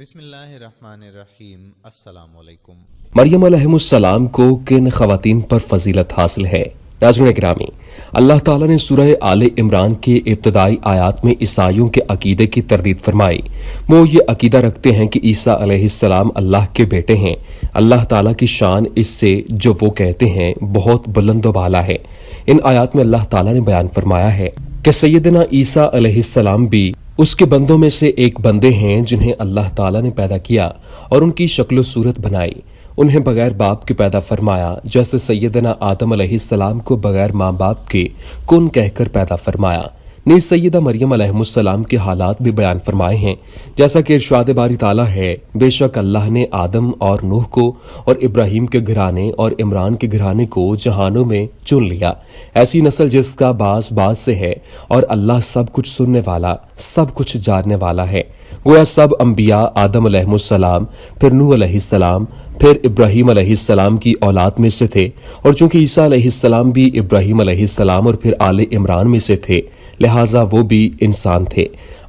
بسم اللہ الرحمن الرحیم۔ السلام علیکم۔ مریم علیہ السلام کو کن خواتین پر فضیلت حاصل ہے؟ ناظرین گرامی، اللہ تعالیٰ نے سورہ آل عمران کے ابتدائی آیات میں عیسائیوں کے عقیدے کی تردید فرمائی۔ وہ یہ عقیدہ رکھتے ہیں کہ عیسیٰ علیہ السلام اللہ کے بیٹے ہیں۔ اللہ تعالیٰ کی شان اس سے جو وہ کہتے ہیں بہت بلند و بالا ہے۔ ان آیات میں اللہ تعالیٰ نے بیان فرمایا ہے کہ سیدنا عیسیٰ علیہ السلام بھی اس کے بندوں میں سے ایک بندے ہیں جنہیں اللہ تعالیٰ نے پیدا کیا اور ان کی شکل و صورت بنائی۔ انہیں بغیر باپ کے پیدا فرمایا، جیسے سیدنا آدم علیہ السلام کو بغیر ماں باپ کے کن کہہ کر پیدا فرمایا۔ نیز سیدہ مریم علیہ السلام کے حالات بھی بیان فرمائے ہیں، جیسا کہ ارشاد باری تعالیٰ ہے، بے شک اللہ نے آدم اور نوح کو اور ابراہیم کے گھرانے اور عمران کے گھرانے کو جہانوں میں چن لیا، ایسی نسل جس کا باس باس سے ہے، اور اللہ سب کچھ سننے والا، سب کچھ جاننے والا ہے۔ گویا سب انبیاء آدم علیہ السلام، پھر نوح علیہ السلام، پھر ابراہیم علیہ السلام کی اولاد میں سے تھے، اور چونکہ عیسیٰ علیہ السلام بھی ابراہیم علیہ السلام اور پھر آل عمران میں سے تھے، لہٰذا وہ بھی انسان تھے،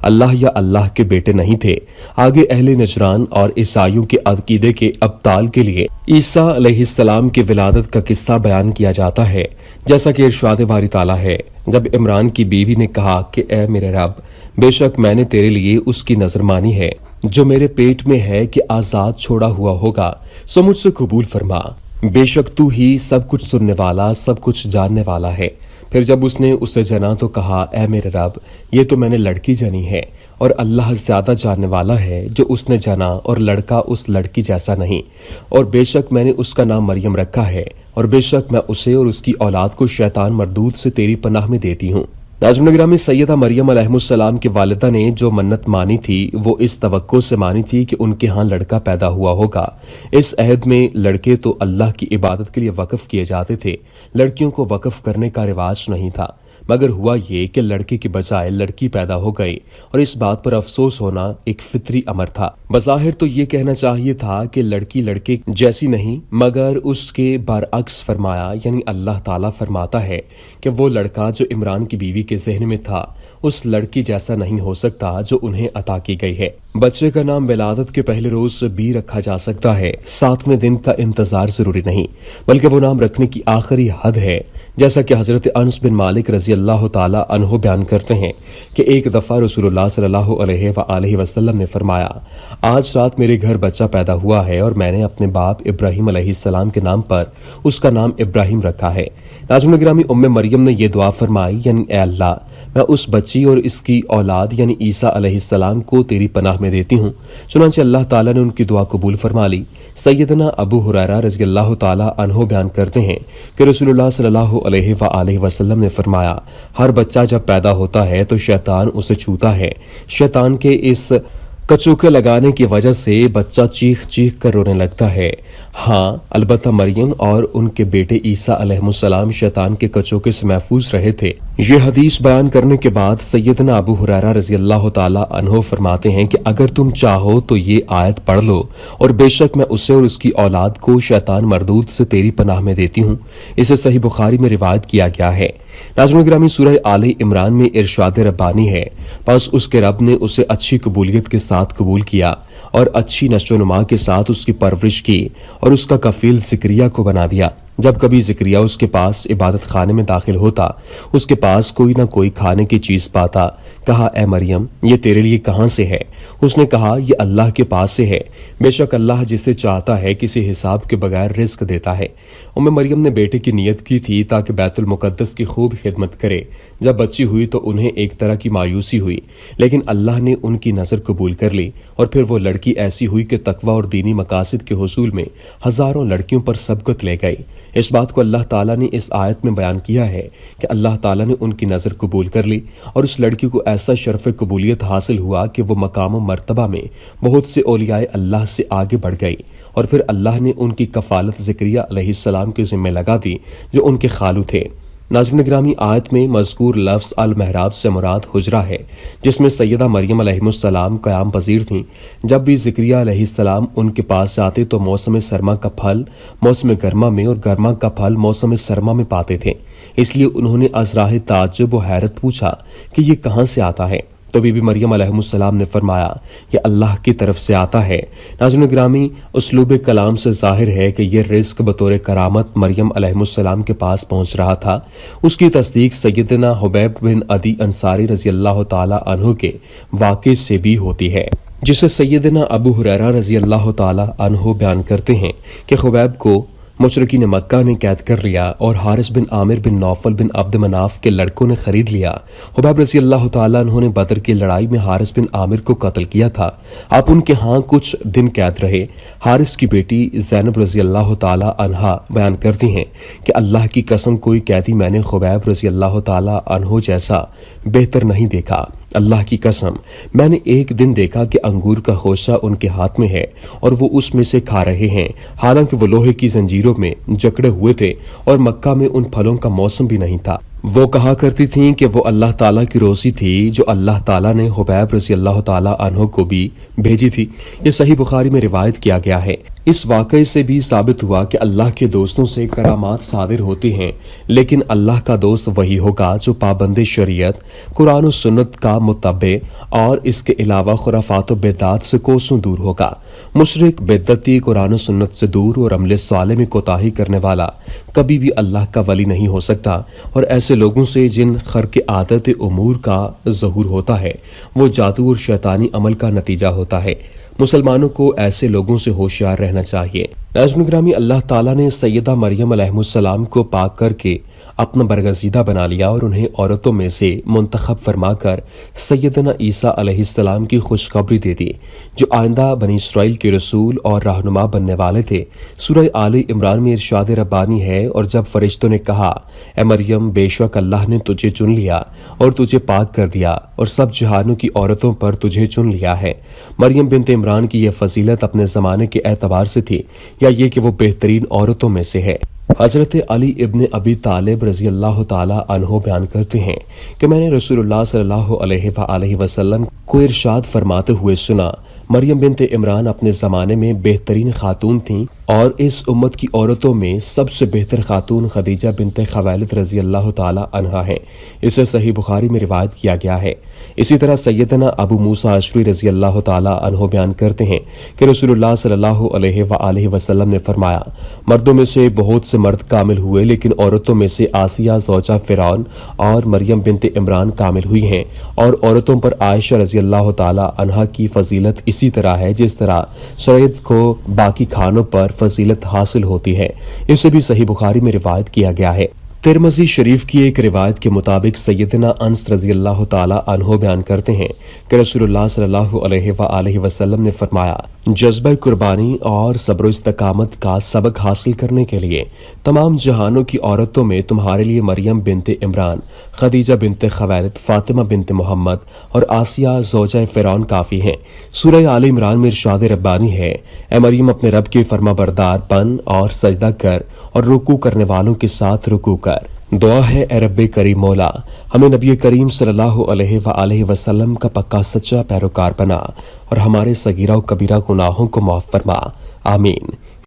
اللہ یا اللہ کے بیٹے نہیں تھے۔ آگے اہل نجران اور عیسائیوں کے عقیدے کے ابطال کے لیے عیسیٰ علیہ السلام کی ولادت کا قصہ بیان کیا جاتا ہے، جیسا کہ ارشاد باری تعالیٰ ہے، جب عمران کی بیوی نے کہا کہ اے میرے رب، بے شک میں نے تیرے لیے اس کی نظر مانی ہے جو میرے پیٹ میں ہے کہ آزاد چھوڑا ہوا ہوگا، سو مجھ سے قبول فرما، بے شک تو ہی سب کچھ سننے والا، سب کچھ جاننے والا ہے۔ پھر جب اس نے اسے جنا تو کہا، اے میرے رب، یہ تو میں نے لڑکی جنی ہے، اور اللہ زیادہ جاننے والا ہے جو اس نے جنا، اور لڑکا اس لڑکی جیسا نہیں، اور بے شک میں نے اس کا نام مریم رکھا ہے، اور بے شک میں اسے اور اس کی اولاد کو شیطان مردود سے تیری پناہ میں دیتی ہوں۔ ناظرین گرامی، سیدہ مریم علیہ السلام کے والدہ نے جو منت مانی تھی وہ اس توقع سے مانی تھی کہ ان کے ہاں لڑکا پیدا ہوا ہوگا۔ اس عہد میں لڑکے تو اللہ کی عبادت کے لیے وقف کیے جاتے تھے، لڑکیوں کو وقف کرنے کا رواج نہیں تھا، مگر ہوا یہ کہ لڑکے کے بجائے لڑکی پیدا ہو گئی، اور اس بات پر افسوس ہونا ایک فطری امر تھا۔ بظاہر تو یہ کہنا چاہیے تھا کہ لڑکی لڑکے جیسی نہیں، مگر اس کے برعکس فرمایا، یعنی اللہ تعالیٰ فرماتا ہے کہ وہ لڑکا جو عمران کی بیوی کے ذہن میں تھا اس لڑکی جیسا نہیں ہو سکتا جو انہیں عطا کی گئی ہے۔ بچے کا نام ولادت کے پہلے روز بھی رکھا جا سکتا ہے، 7ویں دن کا انتظار ضروری نہیں، بلکہ وہ نام رکھنے کی آخری حد ہے، جیسا کہ حضرت انس بن مالک رضی اللہ تعالیٰ عنہ بیان کرتے ہیں کہ ایک دفعہ رسول اللہ صلی اللہ علیہ وآلہ وسلم نے فرمایا، آج رات میرے گھر بچہ پیدا ہوا ہے اور میں نے اپنے باپ ابراہیم علیہ السلام کے نام پر اس کا نام ابراہیم رکھا ہے۔ ناظرین گرامی، مریم نے یہ دعا فرمائی، یعنی اے اللہ، میں اس بچی اور اس کی اولاد یعنی عیسیٰ علیہ السلام کو تیری پناہ میں دیتی ہوں۔ چنانچہ اللہ تعالیٰ نے ان کی دعا قبول فرما لی۔ سیدنا ابو ہریرہ رضی اللہ تعالیٰ عنہ بیان کرتے ہیں کہ رسول اللہ صلی اللہ علیہ وآلہ وسلم نے فرمایا، ہر بچہ جب پیدا ہوتا ہے تو شیطان اسے چھوتا ہے، شیطان کے اس کچوکے لگانے کی وجہ سے بچہ چیخ چیخ کر رونے لگتا ہے۔ ہاں، البتہ مریم اور ان کے بیٹے عیسیٰ علیہ السلام شیطان کے کچوکے سے محفوظ رہے تھے۔ یہ حدیث بیان کرنے کے بعد سیدنا ابو ہریرہ رضی اللہ تعالیٰ عنہ فرماتے ہیں کہ اگر تم چاہو تو یہ آیت پڑھ لو، اور بے شک میں اسے اور اس کی اولاد کو شیطان مردود سے تیری پناہ میں دیتی ہوں۔ اسے صحیح بخاری میں روایت کیا گیا ہے۔ ناظرین گرامی، سورہ آل عمران میں ارشاد ربانی ہے، پس اس کے رب نے اسے اچھی قبولیت کے ساتھ قبول کیا اور اچھی نشو و نما کے ساتھ اس کی پرورش کی، اور اس کا کفیل زکریا کو بنا دیا۔ جب کبھی زکریا اس کے پاس عبادت خانے میں داخل ہوتا، اس کے پاس کوئی نہ کوئی کھانے کی چیز پاتا، کہا، اے مریم، یہ تیرے لیے کہاں سے ہے؟ اس نے کہا، یہ اللہ کے پاس سے ہے، بے شک اللہ جسے چاہتا ہے کسی حساب کے بغیر رزق دیتا ہے۔ مریم نے بیٹے کی نیت کی تھی تاکہ بیت المقدس کی خوب خدمت کرے۔ جب بچی ہوئی تو انہیں ایک طرح کی مایوسی ہوئی، لیکن اللہ نے ان کی نظر قبول کر لی، اور پھر وہ لڑکی ایسی ہوئی کہ تقوی اور دینی مقاصد کے حصول میں ہزاروں لڑکیوں پر سبقت لے گئی۔ اس بات کو اللہ تعالیٰ نے اس آیت میں بیان کیا ہے کہ اللہ تعالیٰ نے ان کی نظر قبول کر لی، اور اس لڑکی کو ایسا شرف قبولیت حاصل ہوا کہ وہ مقام و مرتبہ میں بہت سے اولیاء اللہ سے آگے بڑھ گئی، اور پھر اللہ نے ان کی کفالت زکریا علیہ السلام کے ذمہ لگا دی جو ان کے خالو تھے۔ ناظرین گرامی، آیت میں مذکور لفظ المحراب سے مراد حجرہ ہے، جس میں سیدہ مریم علیہ السلام قیام پذیر تھیں۔ جب بھی زکریا علیہ السلام ان کے پاس جاتے تو موسم سرما کا پھل موسم گرما میں اور گرما کا پھل موسم سرما میں پاتے تھے، اس لیے انہوں نے از راہ تعجب و حیرت پوچھا کہ یہ کہاں سے آتا ہے۔ تو بی بی مریم علیہ السلام نے فرمایا یہ اللہ کی طرف سے آتا ہے۔ ناظرین گرامی، اسلوب کلام سے ظاہر ہے کہ یہ رزق بطور کرامت مریم علیہ السلام کے پاس پہنچ رہا تھا۔ اس کی تصدیق سیدنا حبیب بن عدی انصاری رضی اللہ تعالی عنہ کے واقعے سے بھی ہوتی ہے، جسے سیدنا ابو ہریرہ رضی اللہ تعالی عنہ بیان کرتے ہیں کہ حبیب کو مشرکین مکہ نے قید کر لیا اور حارث بن عامر بن نوفل بن عبد مناف کے لڑکوں نے خرید لیا۔ حبیب رضی اللہ تعالیٰ عنہ نے بدر کی لڑائی میں حارث بن عامر کو قتل کیا تھا۔ آپ ان کے ہاں کچھ دن قید رہے۔ حارث کی بیٹی زینب رضی اللہ تعالیٰ عنہا بیان کرتی ہیں کہ اللہ کی قسم کوئی قیدی میں نے حبیب رضی اللہ تعالیٰ عنہ جیسا بہتر نہیں دیکھا۔ اللہ کی قسم میں نے ایک دن دیکھا کہ انگور کا خوشہ ان کے ہاتھ میں ہے اور وہ اس میں سے کھا رہے ہیں، حالانکہ وہ لوہے کی زنجیروں میں جکڑے ہوئے تھے اور مکہ میں ان پھلوں کا موسم بھی نہیں تھا۔ وہ کہا کرتی تھیں کہ وہ اللہ تعالیٰ کی روزی تھی جو اللہ تعالیٰ نے حبیب رضی اللہ تعالیٰ عنہ کو بھی بھیجی تھی۔ یہ صحیح بخاری میں روایت کیا گیا ہے۔ اس واقعے سے بھی ثابت ہوا کہ اللہ کے دوستوں سے کرامات صادر ہوتی ہیں، لیکن اللہ کا دوست وہی ہوگا جو پابند شریعت، قرآن و سنت کا متبع اور اس کے علاوہ خرافات و بدعات سے کوسوں دور ہوگا۔ مشرک، بدعتی، قرآن و سنت سے دور اور عمل صالح میں کوتاہی کرنے والا کبھی بھی اللہ کا ولی نہیں ہو سکتا، اور ایسے لوگوں سے جن خرق عادت امور کا ظہور ہوتا ہے وہ جادو اور شیطانی عمل کا نتیجہ ہوتا ہے۔ مسلمانوں کو ایسے لوگوں سے ہوشیار رہنا چاہیے۔ ناظرین گرامی، اللہ تعالیٰ نے سیدہ مریم علیہ السلام کو پاک کر کے اپنا برگزیدہ بنا لیا اور انہیں عورتوں میں سے منتخب فرما کر سیدنا عیسیٰ علیہ السلام کی خوشخبری دے دی، جو آئندہ بنی اسرائیل کے رسول اور رہنما بننے والے تھے۔ سورہ آل عمران میں ارشاد ربانی ہے، اور جب فرشتوں نے کہا اے مریم بے شک اللہ نے تجھے چن لیا اور تجھے پاک کر دیا اور سب جہانوں کی عورتوں پر تجھے چن لیا ہے۔ مریم بنت عمران کی یہ فضیلت اپنے زمانے کے اعتبار سے تھی یا یہ کہ وہ بہترین عورتوں میں سے ہے۔ حضرت علی ابن ابی طالب رضی اللہ تعالی عنہ بیان کرتے ہیں کہ میں نے رسول اللہ صلی اللہ علیہ وآلہ وسلم کو ارشاد فرماتے ہوئے سنا، مریم بنت عمران اپنے زمانے میں بہترین خاتون تھیں اور اس امت کی عورتوں میں سب سے بہتر خاتون خدیجہ بنت خویلد رضی اللہ تعالی عنہا ہیں۔ اسے صحیح بخاری میں روایت کیا گیا ہے۔ اسی طرح سیدنا ابو موسیٰ اشعری رضی اللہ تعالی عنہ بیان کرتے ہیں کہ رسول اللہ صلی اللہ علیہ وآلہ وسلم نے فرمایا، مردوں میں سے بہت سے مرد کامل ہوئے، لیکن عورتوں میں سے آسیہ زوجہ فرعون اور مریم بنت عمران کامل ہوئی ہیں، اور عورتوں پر عائشہ رضی اللہ تعالی عنہا کی فضیلت اسی طرح ہے جس طرح شرعیت کو باقی کھانوں پر فضیلت حاصل ہوتی ہے۔ اسے بھی صحیح بخاری میں روایت کیا گیا ہے۔ ترمذی شریف کی ایک روایت کے مطابق سیدنا انس رضی اللہ تعالی عنہ بیان کرتے ہیں کہ رسول اللہ صلی اللہ علیہ وآلہ وسلم نے فرمایا، جذبہ قربانی اور صبر و استقامت کا سبق حاصل کرنے کے لیے تمام جہانوں کی عورتوں میں تمہارے لیے مریم بنت عمران، خدیجہ بنت خویلد، فاطمہ بنت محمد اور آسیہ زوجہ فرعون کافی ہیں۔ سورہ آل عمران میں ارشاد ربانی ہے، اے مریم اپنے رب کے فرما بردار بن اور سجدہ کر اور رکوع کرنے والوں کے ساتھ رکوع کر۔ دعا ہے اے رب کریم مولا، ہمیں نبی کریم صلی اللہ علیہ وآلہ وسلم کا پکا سچا پیروکار بنا اور ہمارے صغیرہ و کبیرہ گناہوں کو معاف فرما، آمین۔